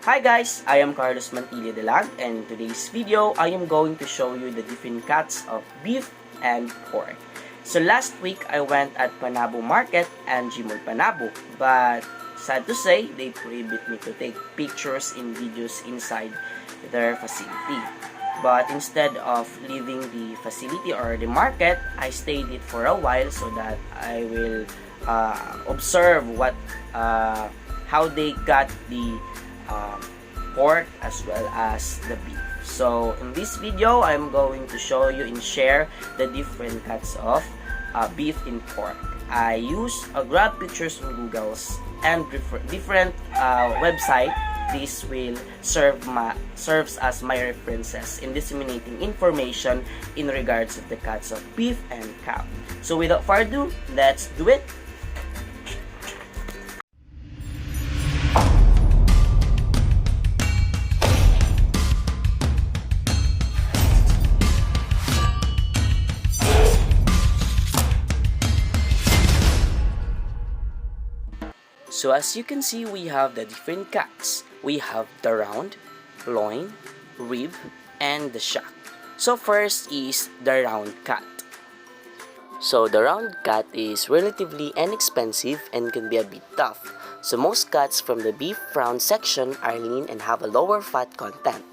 Hi guys, I am Carlos Mantilla Delag, and in today's video, I am going to show you the different cuts of beef and pork. So last week, I went at Panabo Market and Jimol Panabo, but sad to say, they prohibit me to take pictures and videos inside their facility. But instead of leaving the facility or the market, I stayed it for a while so that I will observe how they got the pork as well as the beef. So in this video, I'm going to show you and share the different cuts of beef and pork. I use grab pictures from Google's and different website. This will serves as my references in disseminating information in regards of the cuts of beef and cow. So without further ado, let's do it. So as you can see, we have the different cuts. We have the round, loin, rib, and the shock. So first is the round cut. So the round cut is relatively inexpensive and can be a bit tough. So most cuts from the beef round section are lean and have a lower fat content.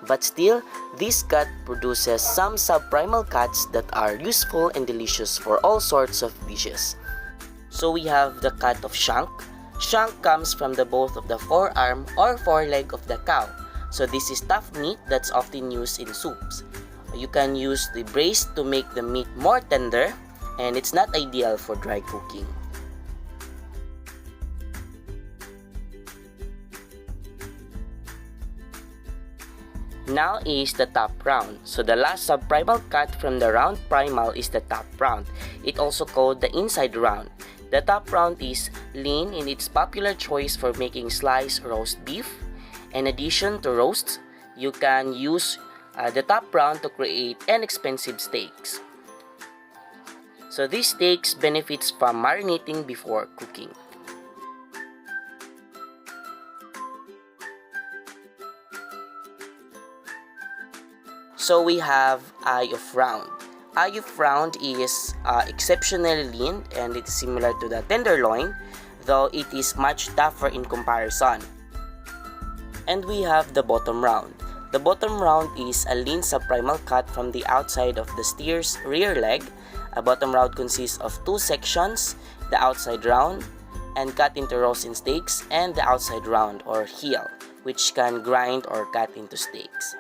But still, this cut produces some subprimal cuts that are useful and delicious for all sorts of dishes. So we have the cut of shank. Shank comes from the both of the forearm or foreleg of the cow. So this is tough meat that's often used in soups. You can use the braised to make the meat more tender, and it's not ideal for dry cooking. Now is the top round. So the last subprimal cut from the round primal is the top round. It also called the inside round. The top round is lean and it's popular choice for making sliced roast beef. In addition to roasts, you can use the top round to create inexpensive steaks. So these steaks benefits from marinating before cooking. So we have eye of round. Eye of round is exceptionally lean and it is similar to the tenderloin, though it is much tougher in comparison. And we have the bottom round. The bottom round is a lean subprimal cut from the outside of the steer's rear leg. A bottom round consists of two sections, the outside round and cut into roasting steaks, and the outside round or heel, which can grind or cut into steaks.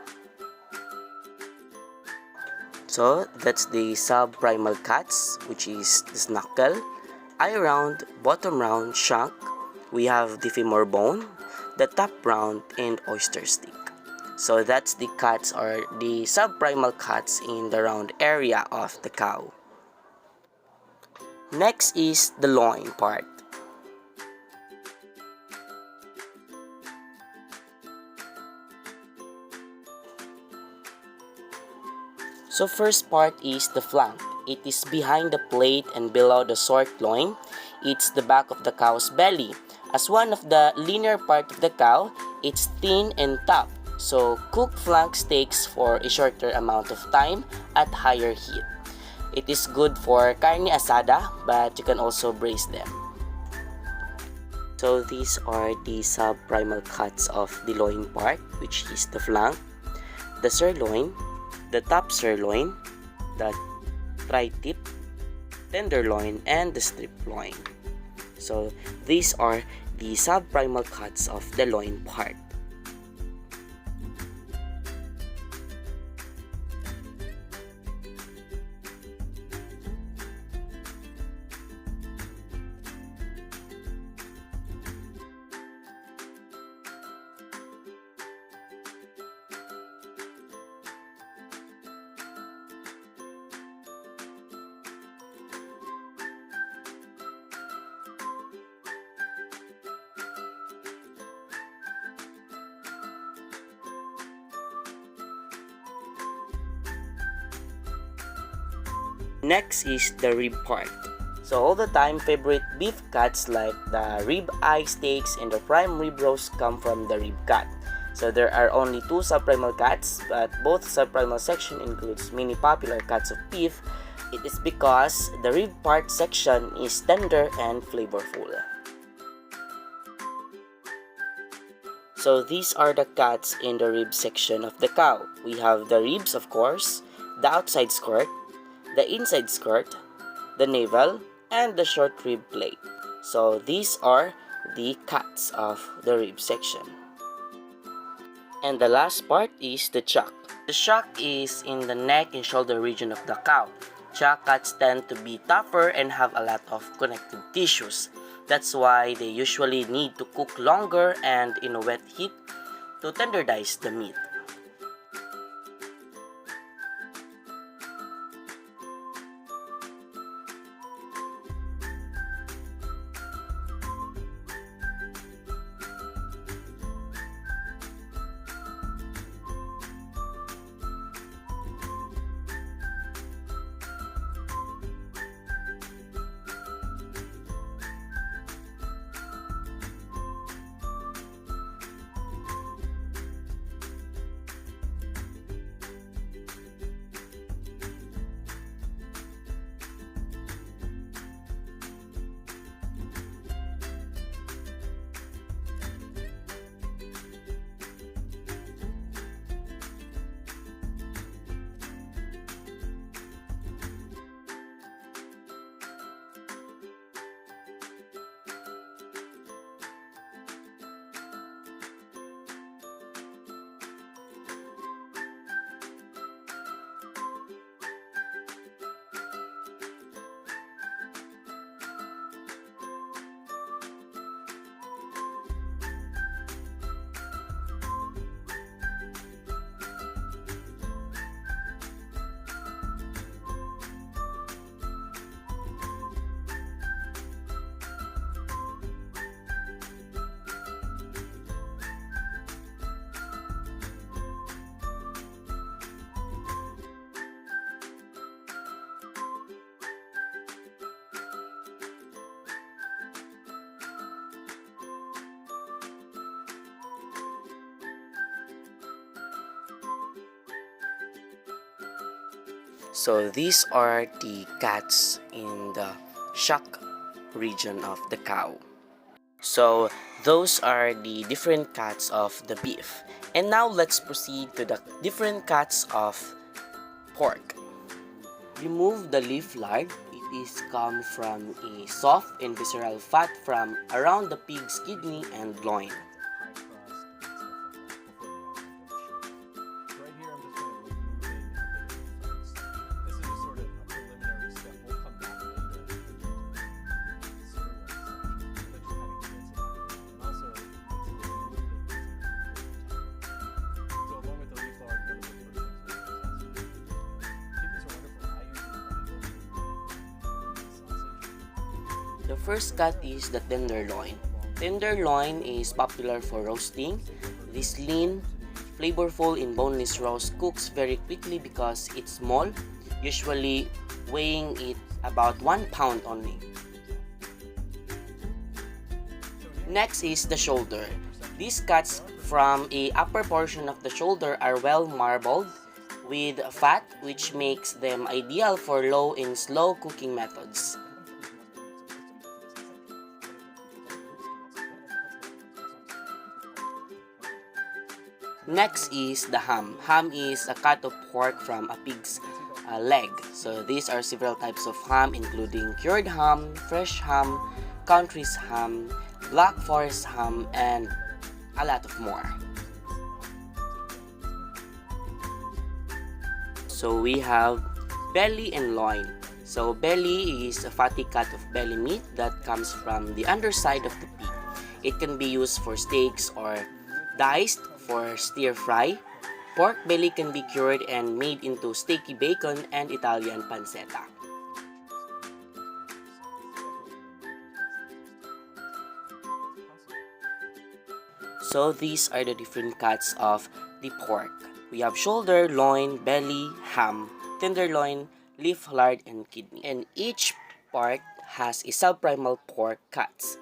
So that's the subprimal cuts, which is the knuckle, eye round, bottom round, shank. We have the femur bone, the top round, and oyster stick. So that's the cuts or the subprimal cuts in the round area of the cow. Next is the loin part. So first part is the flank. It is behind the plate and below the short loin. It's the back of the cow's belly. As one of the linear part of the cow, it's thin and tough. So cook flank steaks for a shorter amount of time at higher heat. It is good for carne asada, but you can also braise them. So these are the subprimal cuts of the loin part, which is the flank, the sirloin, the top sirloin, the tri-tip, tenderloin, and the strip loin. So these are the subprimal cuts of the loin part. Next is the rib part. So all the time, favorite beef cuts like the rib eye steaks and the prime rib roast come from the rib cut. So there are only two subprimal cuts, but both subprimal section includes many popular cuts of beef. It is because the rib part section is tender and flavorful. So these are the cuts in the rib section of the cow. We have the ribs, of course, the outside skirt, the inside skirt, the navel, and the short rib plate. So these are the cuts of the rib section. And the last part is the chuck. The chuck is in the neck and shoulder region of the cow. Chuck cuts tend to be tougher and have a lot of connective tissues. That's why they usually need to cook longer and in a wet heat to tenderize the meat. So these are the cuts in the shock region of the cow. So those are the different cuts of the beef. And now let's proceed to the different cuts of pork. Remove the leaf lard. It is come from a soft and visceral fat from around the pig's kidney and loin. The first cut is the tenderloin. Tenderloin is popular for roasting. This lean, flavorful in boneless roast cooks very quickly because it's small, usually weighing it about 1 pound only. Next is the shoulder. These cuts from a upper portion of the shoulder are well marbled with fat, which makes them ideal for low and slow cooking methods. Next is the ham. Ham is a cut of pork from a pig's leg. So these are several types of ham including cured ham, fresh ham, country's ham, black forest ham, and a lot of more. So we have belly and loin. So belly is a fatty cut of belly meat that comes from the underside of the pig. It can be used for steaks or diced for stir fry. Pork belly can be cured and made into steaky bacon and Italian pancetta. So these are the different cuts of the pork. We have shoulder, loin, belly, ham, tenderloin, leaf lard, and kidney. And each part has a subprimal pork cuts.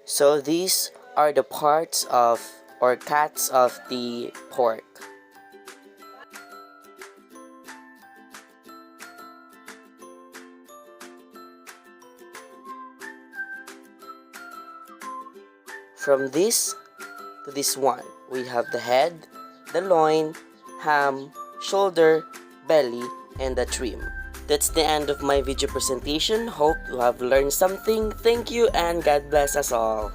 So these are the parts of or cuts of the pork. From this to this one, we have the head, the loin, ham, shoulder, belly, and the trim. That's the end of my video presentation. Hope you have learned something. Thank you and God bless us all.